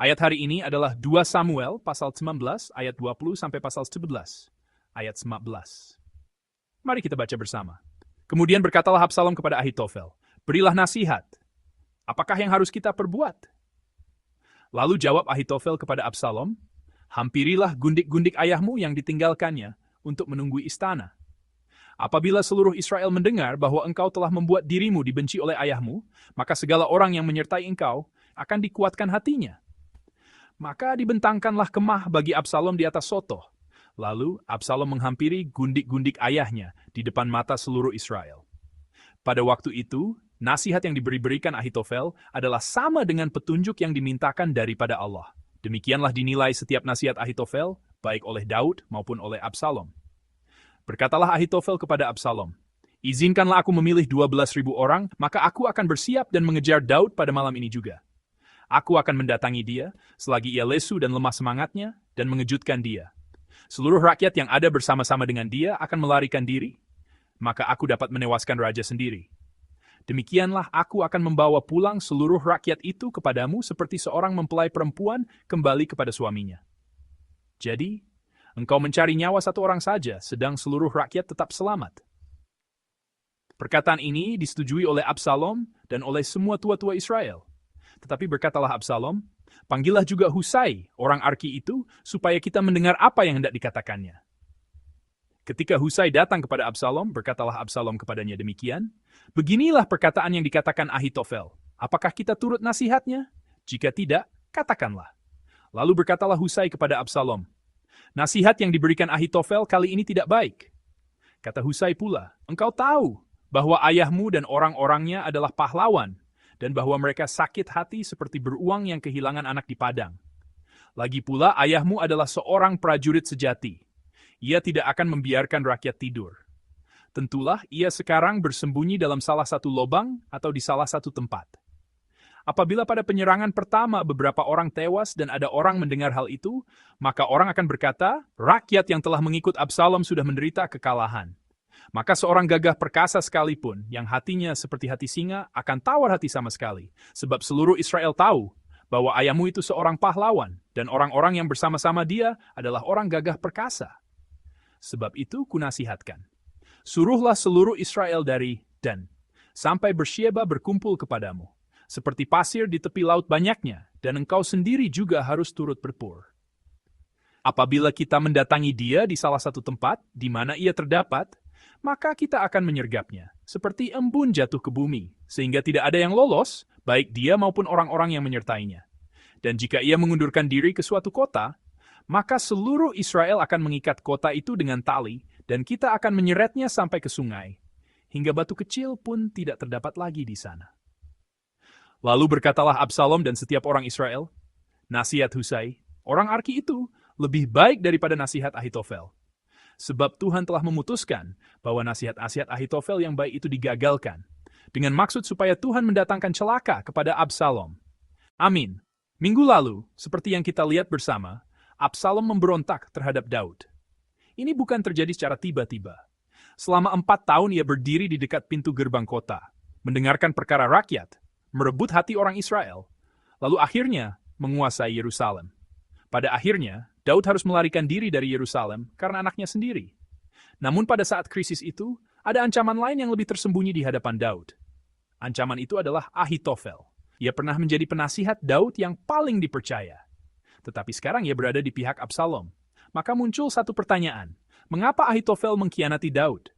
Ayat hari ini adalah 2 Samuel pasal 19 ayat 20 sampai pasal 11 ayat 19. Mari kita baca bersama. Kemudian berkatalah Absalom kepada Ahitofel, "Berilah nasihat. Apakah yang harus kita perbuat?" Lalu jawab Ahitofel kepada Absalom, "Hampirilah gundik-gundik ayahmu yang ditinggalkannya untuk menunggu istana. Apabila seluruh Israel mendengar bahwa engkau telah membuat dirimu dibenci oleh ayahmu, maka segala orang yang menyertai engkau akan dikuatkan hatinya. Maka dibentangkanlah kemah bagi Absalom di atas sotoh. Lalu Absalom menghampiri gundik-gundik ayahnya di depan mata seluruh Israel. Pada waktu itu, nasihat yang diberikan Ahitofel adalah sama dengan petunjuk yang dimintakan daripada Allah. Demikianlah dinilai setiap nasihat Ahitofel, baik oleh Daud maupun oleh Absalom. Berkatalah Ahitofel kepada Absalom, "Izinkanlah aku memilih 12.000 orang, maka aku akan bersiap dan mengejar Daud pada malam ini juga. Aku akan mendatangi dia, selagi ia lesu dan lemah semangatnya, dan mengejutkan dia. Seluruh rakyat yang ada bersama-sama dengan dia akan melarikan diri, maka aku dapat menewaskan raja sendiri. Demikianlah aku akan membawa pulang seluruh rakyat itu kepadamu seperti seorang mempelai perempuan kembali kepada suaminya. Jadi, engkau mencari nyawa satu orang saja, sedang seluruh rakyat tetap selamat." Perkataan ini disetujui oleh Absalom dan oleh semua tua-tua Israel. Tetapi berkatalah Absalom, "Panggillah juga Husai, orang Arki itu, supaya kita mendengar apa yang hendak dikatakannya." Ketika Husai datang kepada Absalom, berkatalah Absalom kepadanya demikian, "Beginilah perkataan yang dikatakan Ahitofel. Apakah kita turut nasihatnya? Jika tidak, katakanlah." Lalu berkatalah Husai kepada Absalom, "Nasihat yang diberikan Ahitofel kali ini tidak baik." Kata Husai pula, "Engkau tahu bahwa ayahmu dan orang-orangnya adalah pahlawan, dan bahwa mereka sakit hati seperti beruang yang kehilangan anak di padang. Lagi pula ayahmu adalah seorang prajurit sejati. Ia tidak akan membiarkan rakyat tidur. Tentulah ia sekarang bersembunyi dalam salah satu lubang atau di salah satu tempat. Apabila pada penyerangan pertama beberapa orang tewas dan ada orang mendengar hal itu, maka orang akan berkata, rakyat yang telah mengikut Absalom sudah menderita kekalahan. Maka seorang gagah perkasa sekalipun, yang hatinya seperti hati singa, akan tawar hati sama sekali. Sebab seluruh Israel tahu bahwa ayahmu itu seorang pahlawan, dan orang-orang yang bersama-sama dia adalah orang gagah perkasa. Sebab itu kunasihatkan, suruhlah seluruh Israel dari Dan, sampai Bersyeba berkumpul kepadamu. Seperti pasir di tepi laut banyaknya, dan engkau sendiri juga harus turut berpur. Apabila kita mendatangi dia di salah satu tempat, di mana ia terdapat, maka kita akan menyergapnya, seperti embun jatuh ke bumi, sehingga tidak ada yang lolos, baik dia maupun orang-orang yang menyertainya. Dan jika ia mengundurkan diri ke suatu kota, maka seluruh Israel akan mengikat kota itu dengan tali, dan kita akan menyeretnya sampai ke sungai, hingga batu kecil pun tidak terdapat lagi di sana." Lalu berkatalah Absalom dan setiap orang Israel, "Nasihat Husai, orang Arki itu, lebih baik daripada nasihat Ahitofel. Sebab Tuhan telah memutuskan bahwa nasihat-nasihat Ahitofel yang baik itu digagalkan, dengan maksud supaya Tuhan mendatangkan celaka kepada Absalom. Amin." Minggu lalu, seperti yang kita lihat bersama, Absalom memberontak terhadap Daud. Ini bukan terjadi secara tiba-tiba. Selama 4 tahun ia berdiri di dekat pintu gerbang kota, mendengarkan perkara rakyat, merebut hati orang Israel, lalu akhirnya menguasai Yerusalem. Pada akhirnya, Daud harus melarikan diri dari Yerusalem karena anaknya sendiri. Namun pada saat krisis itu, ada ancaman lain yang lebih tersembunyi di hadapan Daud. Ancaman itu adalah Ahitofel. Ia pernah menjadi penasihat Daud yang paling dipercaya. Tetapi sekarang ia berada di pihak Absalom. Maka muncul satu pertanyaan, mengapa Ahitofel mengkhianati Daud?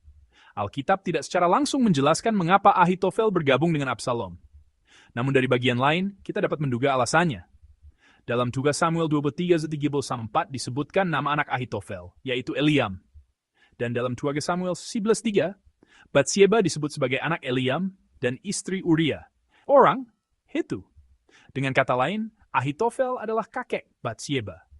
Alkitab tidak secara langsung menjelaskan mengapa Ahitofel bergabung dengan Absalom. Namun dari bagian lain, kita dapat menduga alasannya. Dalam 2 Samuel 23-34 disebutkan nama anak Ahitofel, yaitu Eliam. Dan dalam 2 Samuel 11:3, Batsyeba disebut sebagai anak Eliam dan istri Uria, orang Hetu. Dengan kata lain, Ahitofel adalah kakek Batsyeba.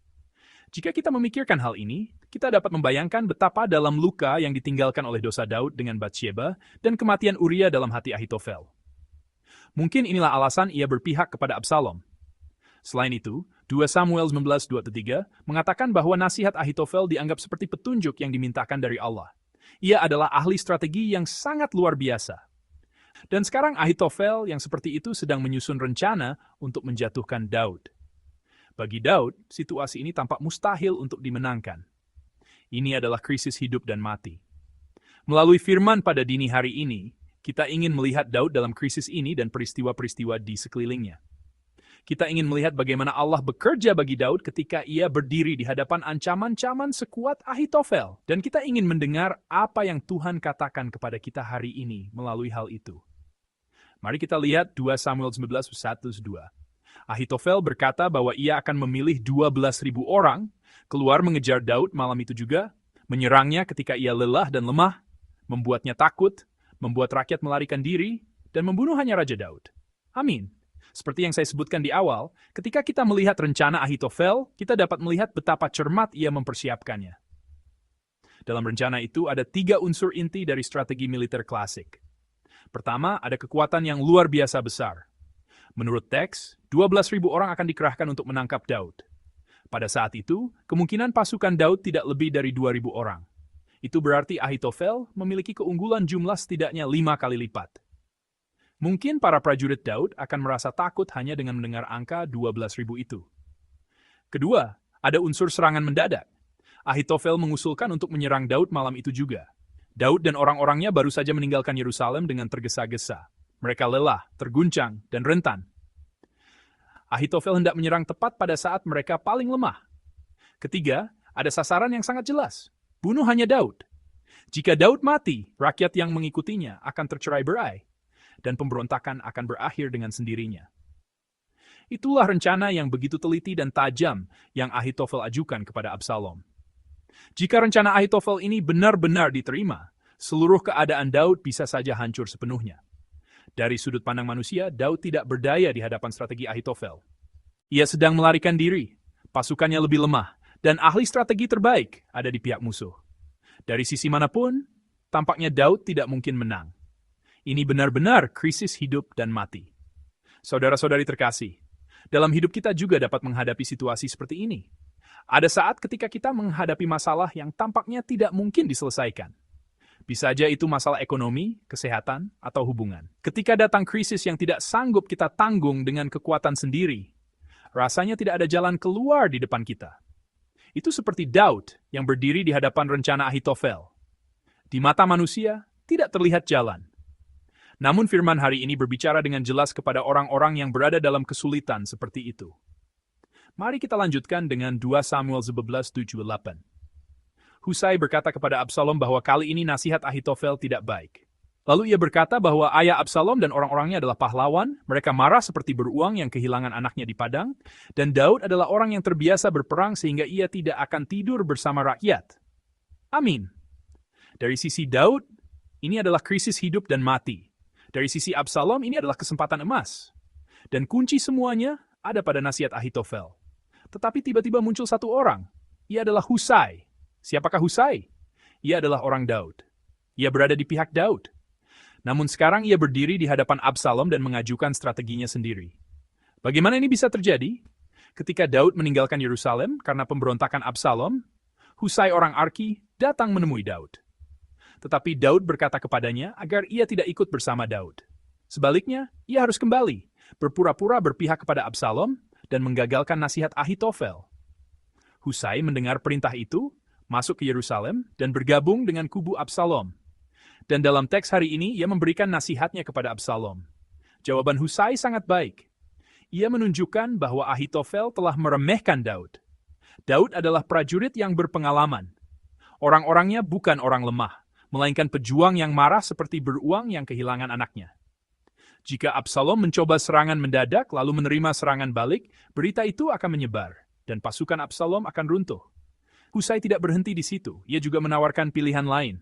Jika kita memikirkan hal ini, kita dapat membayangkan betapa dalam luka yang ditinggalkan oleh dosa Daud dengan Batsyeba dan kematian Uria dalam hati Ahitofel. Mungkin inilah alasan ia berpihak kepada Absalom. Selain itu, 2 Samuel 19:2-3 mengatakan bahwa nasihat Ahitofel dianggap seperti petunjuk yang dimintakan dari Allah. Ia adalah ahli strategi yang sangat luar biasa. Dan sekarang Ahitofel yang seperti itu sedang menyusun rencana untuk menjatuhkan Daud. Bagi Daud, situasi ini tampak mustahil untuk dimenangkan. Ini adalah krisis hidup dan mati. Melalui firman pada dini hari ini, kita ingin melihat Daud dalam krisis ini dan peristiwa-peristiwa di sekelilingnya. Kita ingin melihat bagaimana Allah bekerja bagi Daud ketika ia berdiri di hadapan ancaman-ancaman sekuat Ahitofel. Dan kita ingin mendengar apa yang Tuhan katakan kepada kita hari ini melalui hal itu. Mari kita lihat 2 Samuel 19, 1-2. Ahitofel berkata bahwa ia akan memilih 12.000 orang, keluar mengejar Daud malam itu juga, menyerangnya ketika ia lelah dan lemah, membuatnya takut, membuat rakyat melarikan diri, dan membunuh hanya Raja Daud. Amin. Seperti yang saya sebutkan di awal, ketika kita melihat rencana Ahitofel, kita dapat melihat betapa cermat ia mempersiapkannya. Dalam rencana itu ada 3 unsur inti dari strategi militer klasik. Pertama, ada kekuatan yang luar biasa besar. Menurut teks, 12.000 orang akan dikerahkan untuk menangkap Daud. Pada saat itu, kemungkinan pasukan Daud tidak lebih dari 2.000 orang. Itu berarti Ahitofel memiliki keunggulan jumlah setidaknya 5 kali lipat. Mungkin para prajurit Daud akan merasa takut hanya dengan mendengar angka 12.000 itu. Kedua, ada unsur serangan mendadak. Ahitofel mengusulkan untuk menyerang Daud malam itu juga. Daud dan orang-orangnya baru saja meninggalkan Yerusalem dengan tergesa-gesa. Mereka lelah, terguncang, dan rentan. Ahitofel hendak menyerang tepat pada saat mereka paling lemah. Ketiga, ada sasaran yang sangat jelas. Bunuh hanya Daud. Jika Daud mati, rakyat yang mengikutinya akan tercerai-berai, dan pemberontakan akan berakhir dengan sendirinya. Itulah rencana yang begitu teliti dan tajam yang Ahitofel ajukan kepada Absalom. Jika rencana Ahitofel ini benar-benar diterima, seluruh keadaan Daud bisa saja hancur sepenuhnya. Dari sudut pandang manusia, Daud tidak berdaya di hadapan strategi Ahitofel. Ia sedang melarikan diri, pasukannya lebih lemah, dan ahli strategi terbaik ada di pihak musuh. Dari sisi manapun, tampaknya Daud tidak mungkin menang. Ini benar-benar krisis hidup dan mati. Saudara-saudari terkasih, dalam hidup kita juga dapat menghadapi situasi seperti ini. Ada saat ketika kita menghadapi masalah yang tampaknya tidak mungkin diselesaikan. Bisa saja itu masalah ekonomi, kesehatan, atau hubungan. Ketika datang krisis yang tidak sanggup kita tanggung dengan kekuatan sendiri, rasanya tidak ada jalan keluar di depan kita. Itu seperti Daud yang berdiri di hadapan rencana Ahitofel. Di mata manusia, tidak terlihat jalan. Namun firman hari ini berbicara dengan jelas kepada orang-orang yang berada dalam kesulitan seperti itu. Mari kita lanjutkan dengan 2 Samuel 11, 7-8. Husai berkata kepada Absalom bahwa kali ini nasihat Ahitofel tidak baik. Lalu ia berkata bahwa ayah Absalom dan orang-orangnya adalah pahlawan, mereka marah seperti beruang yang kehilangan anaknya di padang, dan Daud adalah orang yang terbiasa berperang sehingga ia tidak akan tidur bersama rakyat. Amin. Dari sisi Daud, ini adalah krisis hidup dan mati. Dari sisi Absalom, ini adalah kesempatan emas. Dan kunci semuanya ada pada nasihat Ahitofel. Tetapi tiba-tiba muncul satu orang. Ia adalah Husai. Siapakah Husai? Ia adalah orang Daud. Ia berada di pihak Daud. Namun sekarang ia berdiri di hadapan Absalom dan mengajukan strateginya sendiri. Bagaimana ini bisa terjadi? Ketika Daud meninggalkan Yerusalem karena pemberontakan Absalom, Husai orang Arki datang menemui Daud. Tetapi Daud berkata kepadanya agar ia tidak ikut bersama Daud. Sebaliknya, ia harus kembali, berpura-pura berpihak kepada Absalom, dan menggagalkan nasihat Ahitofel. Husai mendengar perintah itu, masuk ke Yerusalem, dan bergabung dengan kubu Absalom. Dan dalam teks hari ini, ia memberikan nasihatnya kepada Absalom. Jawaban Husai sangat baik. Ia menunjukkan bahwa Ahitofel telah meremehkan Daud. Daud adalah prajurit yang berpengalaman. Orang-orangnya bukan orang lemah, melainkan pejuang yang marah seperti beruang yang kehilangan anaknya. Jika Absalom mencoba serangan mendadak lalu menerima serangan balik, berita itu akan menyebar, dan pasukan Absalom akan runtuh. Husai tidak berhenti di situ, ia juga menawarkan pilihan lain.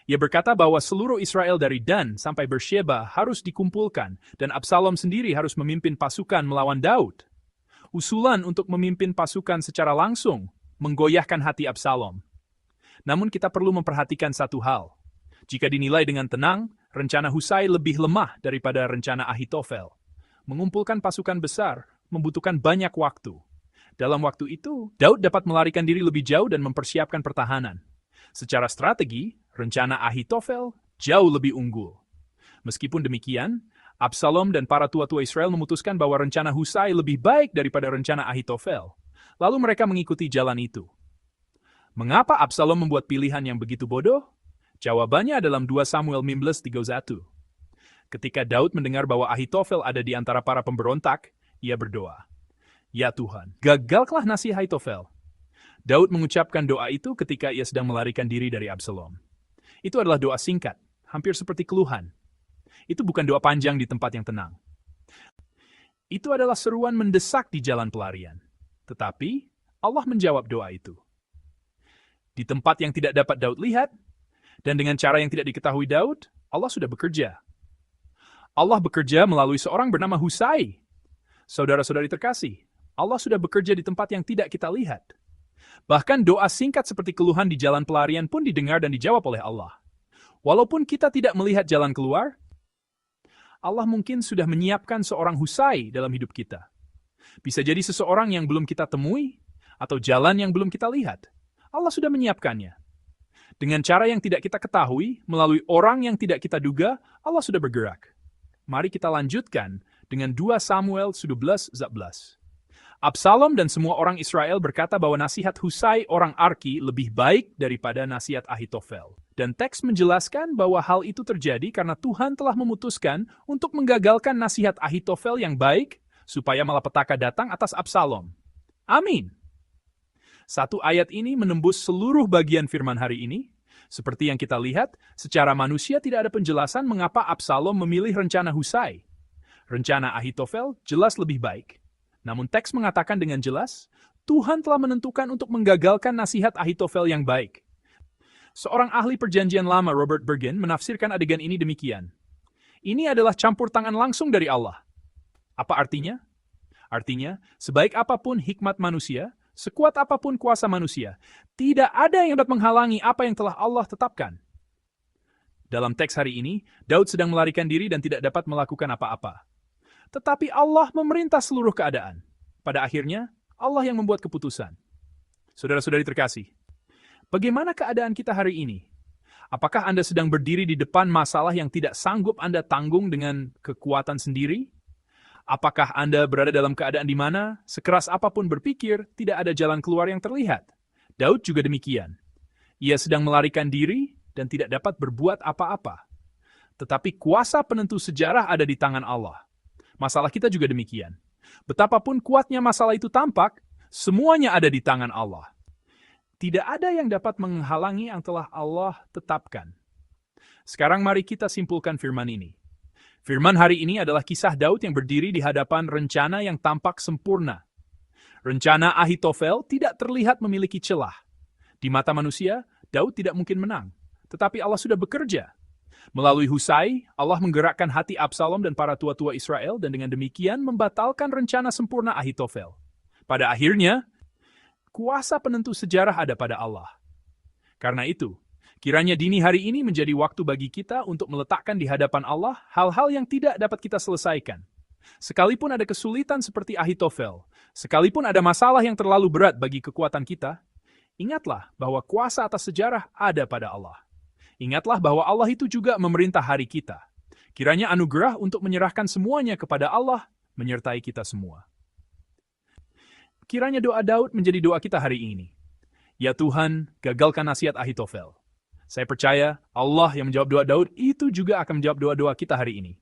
Ia berkata bahwa seluruh Israel dari Dan sampai Beersheba harus dikumpulkan, dan Absalom sendiri harus memimpin pasukan melawan Daud. Usulan untuk memimpin pasukan secara langsung menggoyahkan hati Absalom. Namun kita perlu memperhatikan satu hal. Jika dinilai dengan tenang, rencana Husai lebih lemah daripada rencana Ahitofel. Mengumpulkan pasukan besar membutuhkan banyak waktu. Dalam waktu itu, Daud dapat melarikan diri lebih jauh dan mempersiapkan pertahanan. Secara strategi, rencana Ahitofel jauh lebih unggul. Meskipun demikian, Absalom dan para tua-tua Israel memutuskan bahwa rencana Husai lebih baik daripada rencana Ahitofel. Lalu mereka mengikuti jalan itu. Mengapa Absalom membuat pilihan yang begitu bodoh? Jawabannya dalam 2 Samuel 15:31. Ketika Daud mendengar bahwa Ahitofel ada di antara para pemberontak, ia berdoa, "Ya Tuhan, gagalkanlah nasi Ahitofel." Daud mengucapkan doa itu ketika ia sedang melarikan diri dari Absalom. Itu adalah doa singkat, hampir seperti keluhan. Itu bukan doa panjang di tempat yang tenang. Itu adalah seruan mendesak di jalan pelarian. Tetapi, Allah menjawab doa itu. Di tempat yang tidak dapat Daud lihat, dan dengan cara yang tidak diketahui Daud, Allah sudah bekerja. Allah bekerja melalui seorang bernama Husai. Saudara-saudari terkasih, Allah sudah bekerja di tempat yang tidak kita lihat. Bahkan doa singkat seperti keluhan di jalan pelarian pun didengar dan dijawab oleh Allah. Walaupun kita tidak melihat jalan keluar, Allah mungkin sudah menyiapkan seorang Husai dalam hidup kita. Bisa jadi seseorang yang belum kita temui, atau jalan yang belum kita lihat. Allah sudah menyiapkannya. Dengan cara yang tidak kita ketahui, melalui orang yang tidak kita duga, Allah sudah bergerak. Mari kita lanjutkan dengan 2 Samuel 11:11. Absalom dan semua orang Israel berkata bahwa nasihat Husai orang Arki lebih baik daripada nasihat Ahitofel. Dan teks menjelaskan bahwa hal itu terjadi karena Tuhan telah memutuskan untuk menggagalkan nasihat Ahitofel yang baik, supaya malapetaka datang atas Absalom. Amin. Satu ayat ini menembus seluruh bagian firman hari ini. Seperti yang kita lihat, secara manusia tidak ada penjelasan mengapa Absalom memilih rencana Husai. Rencana Ahitofel jelas lebih baik. Namun teks mengatakan dengan jelas, Tuhan telah menentukan untuk menggagalkan nasihat Ahitofel yang baik. Seorang ahli perjanjian lama Robert Bergen menafsirkan adegan ini demikian. Ini adalah campur tangan langsung dari Allah. Apa artinya? Artinya, sebaik apapun hikmat manusia, sekuat apapun kuasa manusia, tidak ada yang dapat menghalangi apa yang telah Allah tetapkan. Dalam teks hari ini, Daud sedang melarikan diri dan tidak dapat melakukan apa-apa. Tetapi Allah memerintah seluruh keadaan. Pada akhirnya, Allah yang membuat keputusan. Saudara-saudari terkasih, bagaimana keadaan kita hari ini? Apakah Anda sedang berdiri di depan masalah yang tidak sanggup Anda tanggung dengan kekuatan sendiri? Apakah Anda berada dalam keadaan di mana, sekeras apapun berpikir, tidak ada jalan keluar yang terlihat? Daud juga demikian. Ia sedang melarikan diri dan tidak dapat berbuat apa-apa. Tetapi kuasa penentu sejarah ada di tangan Allah. Masalah kita juga demikian. Betapapun kuatnya masalah itu tampak, semuanya ada di tangan Allah. Tidak ada yang dapat menghalangi yang telah Allah tetapkan. Sekarang mari kita simpulkan firman ini. Firman hari ini adalah kisah Daud yang berdiri di hadapan rencana yang tampak sempurna. Rencana Ahitofel tidak terlihat memiliki celah. Di mata manusia, Daud tidak mungkin menang. Tetapi Allah sudah bekerja. Melalui Husai, Allah menggerakkan hati Absalom dan para tua-tua Israel dan dengan demikian membatalkan rencana sempurna Ahitofel. Pada akhirnya, kuasa penentu sejarah ada pada Allah. Karena itu, kiranya dini hari ini menjadi waktu bagi kita untuk meletakkan di hadapan Allah hal-hal yang tidak dapat kita selesaikan. Sekalipun ada kesulitan seperti Ahitofel, sekalipun ada masalah yang terlalu berat bagi kekuatan kita, ingatlah bahwa kuasa atas sejarah ada pada Allah. Ingatlah bahwa Allah itu juga memerintah hari kita. Kiranya anugerah untuk menyerahkan semuanya kepada Allah menyertai kita semua. Kiranya doa Daud menjadi doa kita hari ini. Ya Tuhan, gagalkan nasihat Ahitofel. Saya percaya Allah yang menjawab doa Daud itu juga akan menjawab doa-doa kita hari ini.